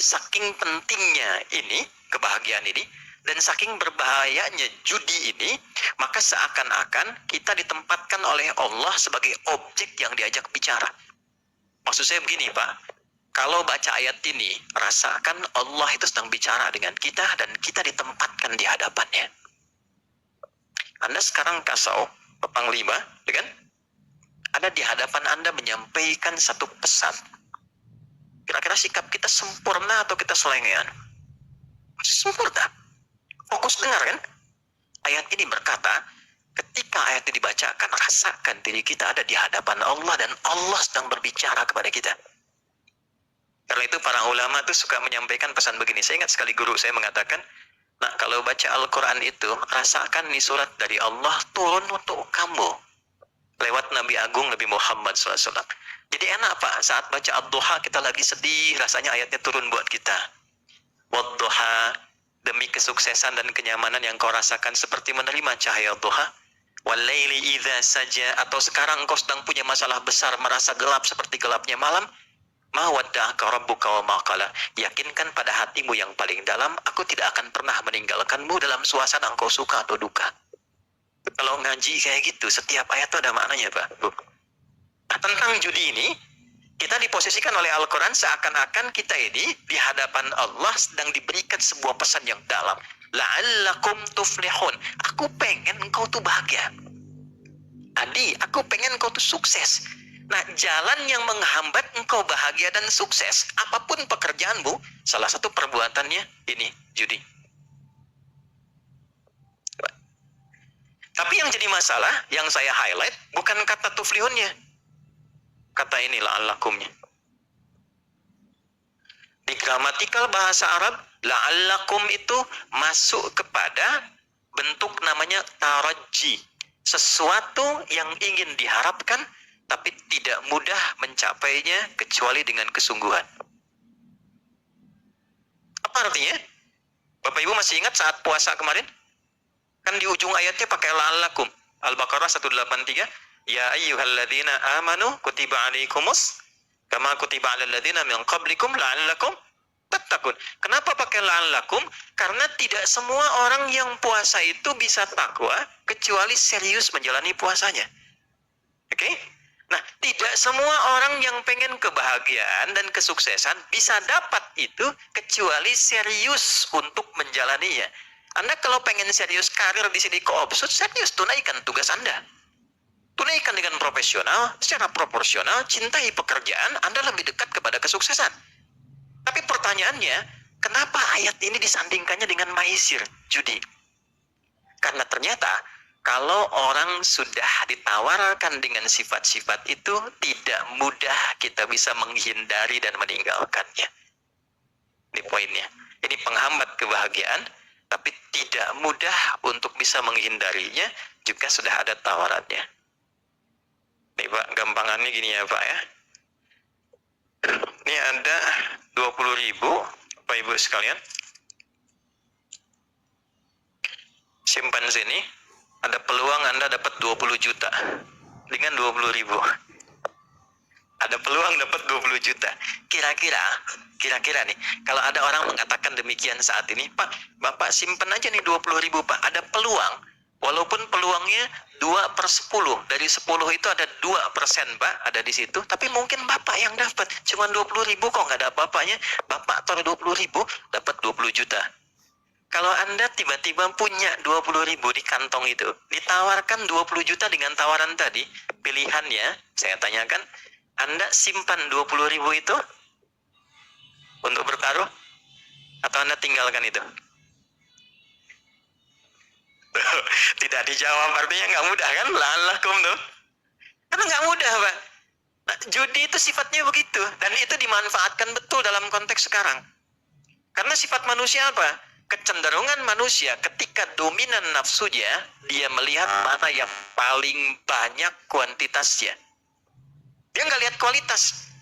saking pentingnya ini, kebahagiaan ini, dan saking berbahayanya judi ini, maka seakan-akan kita ditempatkan oleh Allah sebagai objek yang diajak bicara. Maksud saya begini, Pak. Kalau baca ayat ini, rasakan Allah itu sedang bicara dengan kita dan kita ditempatkan di hadapannya. Anda sekarang kasau, Panglima, kan? Ada di hadapan Anda menyampaikan satu pesan. Kira-kira sikap kita sempurna atau kita selengean? Sempurna. Fokus dengar kan? Ayat ini berkata, ketika ayat ini dibacakan, rasakan diri kita ada di hadapan Allah dan Allah sedang berbicara kepada kita. Karena itu para ulama tuh suka menyampaikan pesan begini. Saya ingat sekali guru saya mengatakan, nah kalau baca Al-Quran itu, rasakan nih surat dari Allah turun untuk kamu. Lewat Nabi Agung Nabi Muhammad SAW. Jadi enak Pak, saat baca Ad-Duha kita lagi sedih, rasanya ayatnya turun buat kita. Wad-Duha, demi kesuksesan dan kenyamanan yang kau rasakan seperti menerima cahaya duha. Wal-laili idza saja, atau sekarang engkau sedang punya masalah besar, merasa gelap seperti gelapnya malam. Ma wadda'aka rabbuka wa ma qala. Yakinkan pada hatimu yang paling dalam, aku tidak akan pernah meninggalkanmu dalam suasana engkau suka atau duka. Kalau ngaji kayak gitu, setiap ayat itu ada maknanya, Pak. Nah, tentang judi ini, kita diposisikan oleh Al-Quran seakan-akan kita ini di hadapan Allah sedang diberikan sebuah pesan yang dalam. La'allakum tuflihun. Aku pengen engkau tuh bahagia. Adi, aku pengen engkau tuh sukses. Nah, jalan yang menghambat engkau bahagia dan sukses, apapun pekerjaanmu, salah satu perbuatannya ini, judi. Tapi yang jadi masalah, yang saya highlight, bukan kata tuflihunnya. Kata ini la'allakumnya. Di gramatikal bahasa Arab, la'allakum itu masuk kepada bentuk namanya taraji. Sesuatu yang ingin diharapkan, tapi tidak mudah mencapainya kecuali dengan kesungguhan. Apa artinya? Bapak Ibu masih ingat saat puasa kemarin? Kan di ujung ayatnya pakai la'allakum. Al-Baqarah 183. Ya ayyuhalladzina amanu kutiba alaikumus kama kutiba alal ladzina min qablikum la'allakum tattaqun. Kenapa pakai la'allakum? Karena tidak semua orang yang puasa itu bisa takwa kecuali serius menjalani puasanya. Oke? Nah, tidak semua orang yang pengen kebahagiaan dan kesuksesan bisa dapat itu kecuali serius untuk menjalaninya. Anda kalau pengen serius karir di sini Koopsud, serius tunaikan tugas Anda. Tunaikan dengan profesional, secara proporsional, cintai pekerjaan, Anda lebih dekat kepada kesuksesan. Tapi pertanyaannya, kenapa ayat ini disandingkannya dengan maisir, judi? Karena ternyata, kalau orang sudah ditawarkan dengan sifat-sifat itu, tidak mudah kita bisa menghindari dan meninggalkannya. Ini poinnya. Ini penghambat kebahagiaan, tapi tidak mudah untuk bisa menghindarinya, juga sudah ada tawarannya. Nih Pak, gampangannya gini ya Pak ya. Ini ada 20.000 Bapak Ibu sekalian. Simpan sini. Ada peluang Anda dapat 20 juta. Dengan 20.000. Ada peluang dapat 20 juta. Kira-kira nih, kalau ada orang mengatakan demikian saat ini, Pak, Bapak simpan aja nih 20.000 Pak. Ada peluang. Walaupun peluangnya 2/10. Dari 10 itu ada 2% Pak, ada di situ. Tapi mungkin Bapak yang dapat. Cuma 20.000 kok nggak ada apa-apanya. Bapak taruh 20.000, dapat 20 juta. Kalau Anda tiba-tiba punya 20.000 di kantong itu, ditawarkan 20 juta dengan tawaran tadi, pilihannya, saya tanyakan, Anda simpan 20.000 itu untuk bertaruh? Atau Anda tinggalkan itu? Tidak dijawab, artinya nggak mudah kan? La'allakum tuh. Karena nggak mudah Pak. Nah, judi itu sifatnya begitu. Dan itu dimanfaatkan betul dalam konteks sekarang. Karena sifat manusia apa? Kecenderungan manusia ketika dominan nafsunya, dia melihat mana yang paling banyak kuantitasnya. Dia nggak lihat kualitas.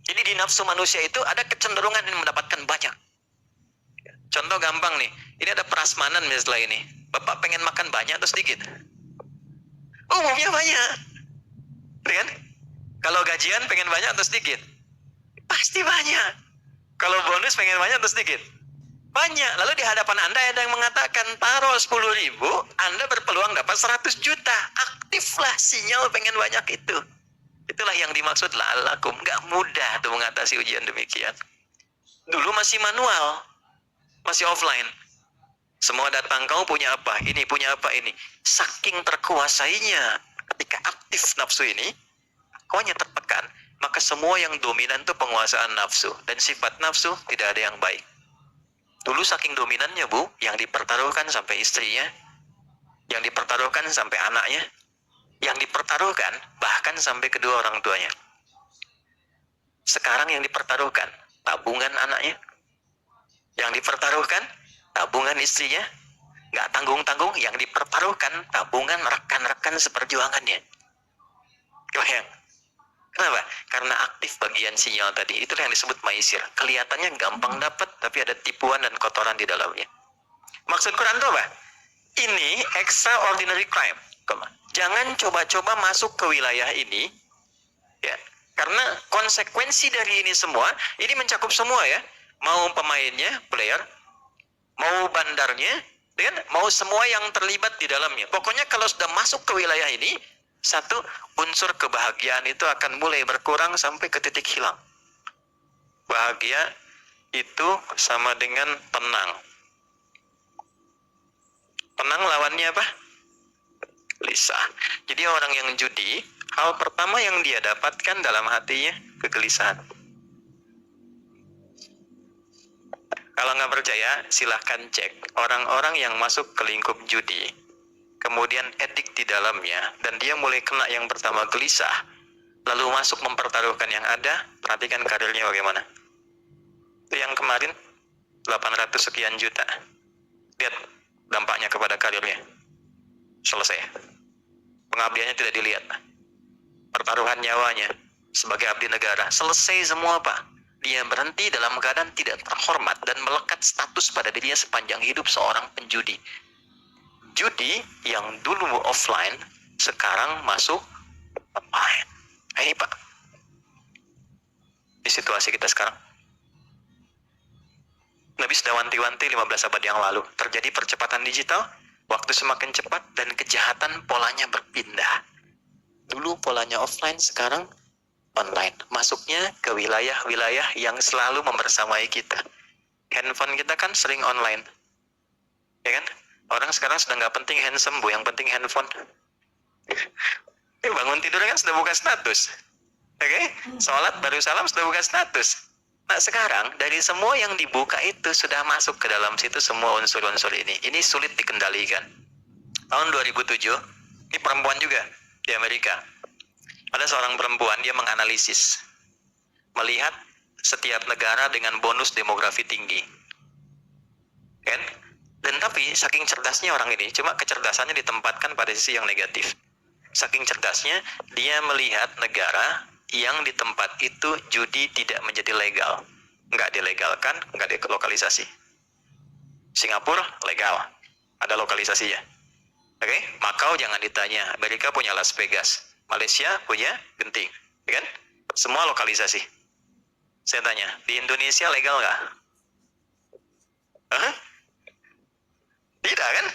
Jadi di nafsu manusia itu ada kecenderungan yang mendapatkan banyak. Contoh gampang nih, ini ada prasmanan misalnya ini. Bapak pengen makan banyak atau sedikit? Umumnya banyak. Kan? Kalau gajian pengen banyak atau sedikit? Pasti banyak. Kalau bonus pengen banyak atau sedikit? Banyak. Lalu di hadapan Anda ada yang mengatakan taruh 10.000, Anda berpeluang dapat 100 juta. Aktiflah sinyal pengen banyak itu. Itulah yang dimaksud la'allakum. Gak mudah tuh mengatasi ujian demikian. Dulu masih manual, masih offline. Semua datang, kamu punya apa? Ini, punya apa ini? Saking terkuasainya ketika aktif nafsu ini, hanya tertekan. Maka semua yang dominan itu penguasaan nafsu. Dan sifat nafsu tidak ada yang baik. Dulu saking dominannya Bu, yang dipertaruhkan sampai istrinya, yang dipertaruhkan sampai anaknya, yang dipertaruhkan bahkan sampai kedua orang tuanya. Sekarang yang dipertaruhkan tabungan anaknya, yang dipertaruhkan tabungan istrinya, nggak tanggung-tanggung, yang dipertaruhkan tabungan rekan-rekan seperjuangannya. Kebayang? Kenapa? Karena aktif bagian sinyal tadi. Itulah yang disebut maisir. Kelihatannya gampang dapat, tapi ada tipuan dan kotoran di dalamnya. Maksud Quran itu apa? Ini extraordinary crime. Jangan coba-coba masuk ke wilayah ini, ya. Karena konsekuensi dari ini semua, ini mencakup semua ya. Mau pemainnya, player, mau bandarnya, dan mau semua yang terlibat di dalamnya. Pokoknya kalau sudah masuk ke wilayah ini, satu, unsur kebahagiaan itu akan mulai berkurang sampai ke titik hilang. Bahagia itu sama dengan tenang. Tenang lawannya apa? Gelisah. Jadi orang yang judi, hal pertama yang dia dapatkan dalam hatinya, kegelisahan. Kalau nggak percaya, silahkan cek. Orang-orang yang masuk ke lingkup judi, kemudian edik di dalamnya, dan dia mulai kena yang pertama gelisah, lalu masuk mempertaruhkan yang ada, perhatikan karirnya bagaimana. Itu yang kemarin, 800 sekian juta. Lihat dampaknya kepada karirnya. Selesai. Pengabdiannya tidak dilihat. Pertaruhan nyawanya sebagai abdi negara. Selesai semua Pak. Dia berhenti dalam keadaan tidak terhormat dan melekat status pada dirinya sepanjang hidup seorang penjudi. Judi yang dulu offline, sekarang masuk online. Ini Pak, di situasi kita sekarang. Nabi sudah wanti-wanti 15 abad yang lalu. Terjadi percepatan digital, waktu semakin cepat dan kejahatan polanya berpindah. Dulu polanya offline, sekarang online. Masuknya ke wilayah-wilayah yang selalu membersamai kita. Handphone kita kan sering online, ya kan? Orang sekarang sudah nggak penting handsome Bu, yang penting handphone. Bangun tidur kan sudah buka status, oke? Sholat baru salam sudah buka status. Nah sekarang dari semua yang dibuka itu sudah masuk ke dalam situ semua unsur-unsur ini. Ini sulit dikendalikan. Tahun 2007, ini perempuan juga di Amerika. Ada seorang perempuan, dia menganalisis, melihat setiap negara dengan bonus demografi tinggi, kan? Dan tapi saking cerdasnya orang ini, cuma kecerdasannya ditempatkan pada sisi yang negatif. Saking cerdasnya, dia melihat negara yang di tempat itu judi tidak menjadi legal, nggak dilegalkan, nggak dilokalisasi. Singapura legal, ada lokalisasinya. Oke, Makau jangan ditanya, Amerika punya Las Vegas. Malaysia punya Genting, ya kan? Semua lokalisasi. Saya tanya, di Indonesia legal nggak? Tidak kan?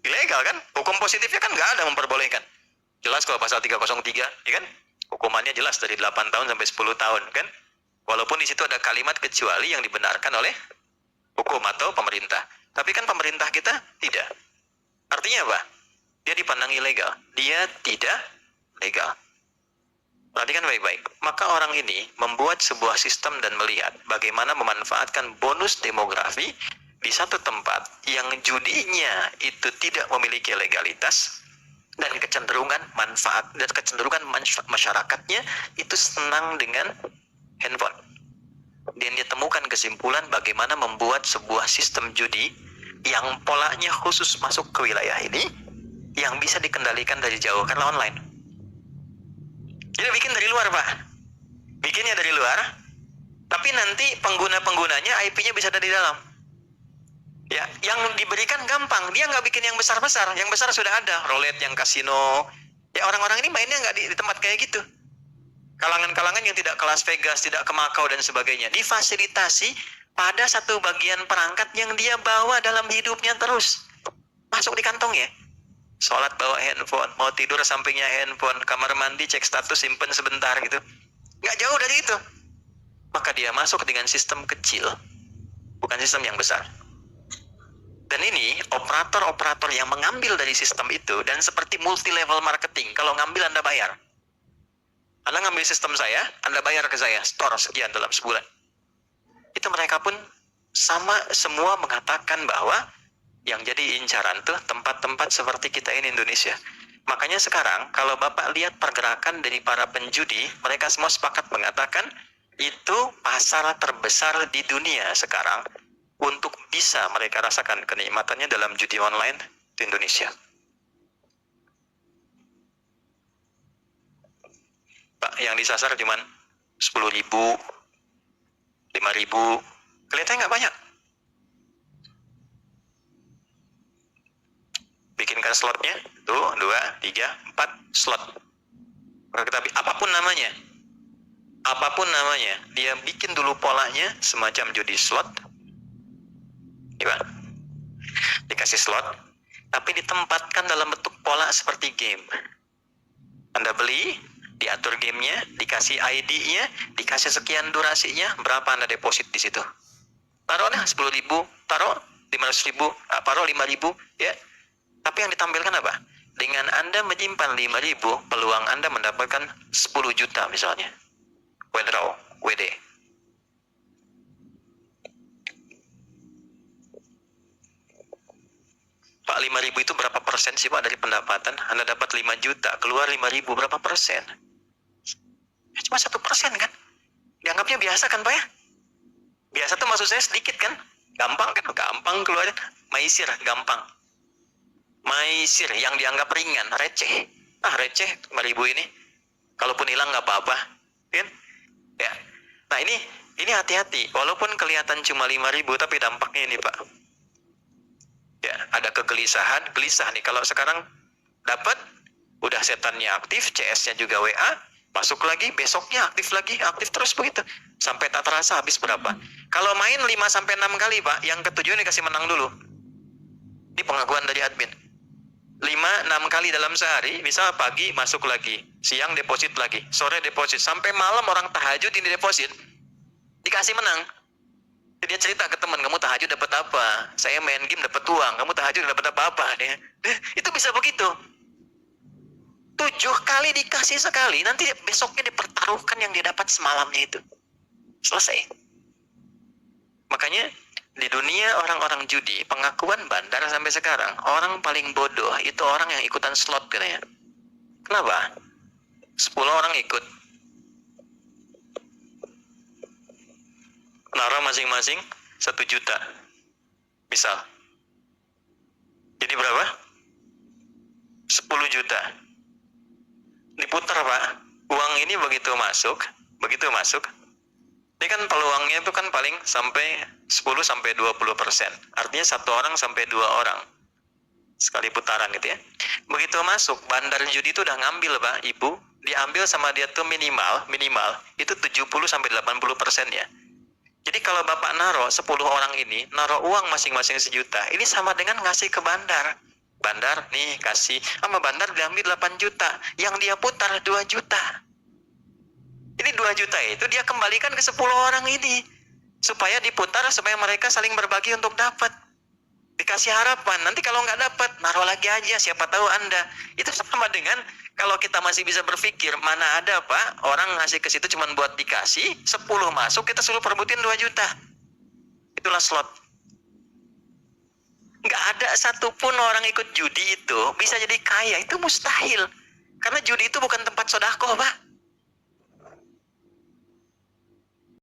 Ilegal kan? Hukum positifnya kan nggak ada memperbolehkan. Jelas kalau pasal 303, ya kan? Hukumannya jelas dari 8 tahun sampai 10 tahun, kan? Walaupun di situ ada kalimat kecuali yang dibenarkan oleh hukum atau pemerintah. Tapi kan pemerintah kita tidak. Artinya apa? Dia dipandang ilegal. Dia tidak legal. Perhatikan baik-baik. Maka orang ini membuat sebuah sistem dan melihat bagaimana memanfaatkan bonus demografi di satu tempat yang judinya itu tidak memiliki legalitas dan kecenderungan manfaat dan kecenderungan masyarakatnya itu senang dengan handphone. Dan dia temukan kesimpulan bagaimana membuat sebuah sistem judi yang polanya khusus masuk ke wilayah ini yang bisa dikendalikan dari jauh karena online. Jadi bikin dari luar Pak, bikinnya dari luar, tapi nanti pengguna-penggunanya IP-nya bisa ada di dalam. Ya, yang diberikan gampang, dia nggak bikin yang besar-besar, yang besar sudah ada, roulette, yang kasino. Ya orang-orang ini mainnya nggak di tempat kayak gitu. Kalangan-kalangan yang tidak ke Las Vegas, tidak ke Macau dan sebagainya, difasilitasi pada satu bagian perangkat yang dia bawa dalam hidupnya terus. Masuk di kantong ya. Sholat bawa handphone, mau tidur sampingnya handphone, kamar mandi cek status simpen sebentar gitu. Nggak jauh dari itu. Maka dia masuk dengan sistem kecil, bukan sistem yang besar. Dan ini operator-operator yang mengambil dari sistem itu, dan seperti multi level marketing, kalau ngambil Anda bayar. Anda ngambil sistem saya, Anda bayar ke saya, store sekian dalam sebulan. Itu mereka pun sama semua mengatakan bahwa yang jadi incaran tuh tempat-tempat seperti kita ini Indonesia. Makanya sekarang kalau Bapak lihat pergerakan dari para penjudi, mereka semua sepakat mengatakan itu pasar terbesar di dunia sekarang untuk bisa mereka rasakan kenikmatannya dalam judi online di Indonesia. Pak, yang disasar cuman 10.000, 5.000, kelihatannya nggak banyak. Bikinkan slotnya, tuh 2, 3, 4 slot. Maka kita apapun namanya, dia bikin dulu polanya semacam judi slot. Gimana? Dikasih slot, tapi ditempatkan dalam bentuk pola seperti game. Anda beli, diatur gamenya, dikasih ID-nya, dikasih sekian durasinya, berapa Anda deposit di situ. Taruhlah 10.000, taruh 500.000, taruh 5.000, ya. Tapi yang ditampilkan apa? Dengan Anda menyimpan 5.000, peluang Anda mendapatkan 10 juta misalnya. Withdraw, WD. Pak, 5.000 itu berapa persen sih Pak dari pendapatan? Anda dapat 5 juta, keluar 5.000, berapa persen? Ya, cuma 1% kan? Dianggapnya biasa kan Pak ya? Biasa tuh maksud saya sedikit kan? Gampang kan? Gampang keluarnya. Maisir, gampang. Maisir yang dianggap ringan, receh. Receh 5.000 ini. Kalaupun hilang nggak apa-apa, kan? Ya. Nah ini hati-hati. Walaupun kelihatan cuma 5.000, tapi dampaknya ini Pak. Ya, ada kegelisahan, gelisah nih. Kalau sekarang dapat, udah setannya aktif, CS-nya juga WA, masuk lagi, besoknya aktif lagi, aktif terus begitu. Sampai tak terasa habis berapa. Kalau main 5-6 kali Pak, yang ketujuh dikasih menang dulu. Ini pengakuan dari admin. 5-6 kali dalam sehari, misal pagi masuk lagi, siang deposit lagi, sore deposit, sampai malam orang tahajud ini deposit, dikasih menang. Dia cerita ke teman, kamu tahajud dapat apa? Saya main game dapat uang, kamu tahajud dapat apa-apa? Itu bisa begitu. 7 kali dikasih sekali, nanti besoknya dipertaruhkan yang dia dapat semalamnya itu. Selesai. Makanya di dunia orang-orang judi, pengakuan bandar sampai sekarang, orang paling bodoh itu orang yang ikutan slot katanya. Kenapa? 10 orang ikut. Naruh masing-masing 1 juta. Misal. Jadi berapa? 10 juta. Diputar Pak. Uang ini begitu masuk, ini kan peluangnya itu kan paling sampai 10-20%. Artinya 1 orang sampai 2 orang sekali putaran gitu ya. Begitu masuk, bandar judi itu udah ngambil Pak, Ibu, diambil sama dia tuh minimal itu 70-80% ya. Jadi kalau Bapak naruh 10 orang ini, naruh uang masing-masing 1 juta, ini sama dengan ngasih ke bandar. Bandar nih kasih, sama bandar diambil 8 juta, yang dia putar 2 juta. Ini 2 juta itu dia kembalikan ke 10 orang ini. Supaya diputar, supaya mereka saling berbagi untuk dapat. Dikasih harapan, nanti kalau nggak dapat, naruh lagi aja, siapa tahu Anda. Itu sama dengan kalau kita masih bisa berpikir, mana ada Pak, orang ngasih ke situ cuma buat dikasih, 10 masuk, kita suruh perbutin 2 juta. Itulah slot. Nggak ada satupun orang ikut judi itu bisa jadi kaya, itu mustahil. Karena judi itu bukan tempat sedekah Pak.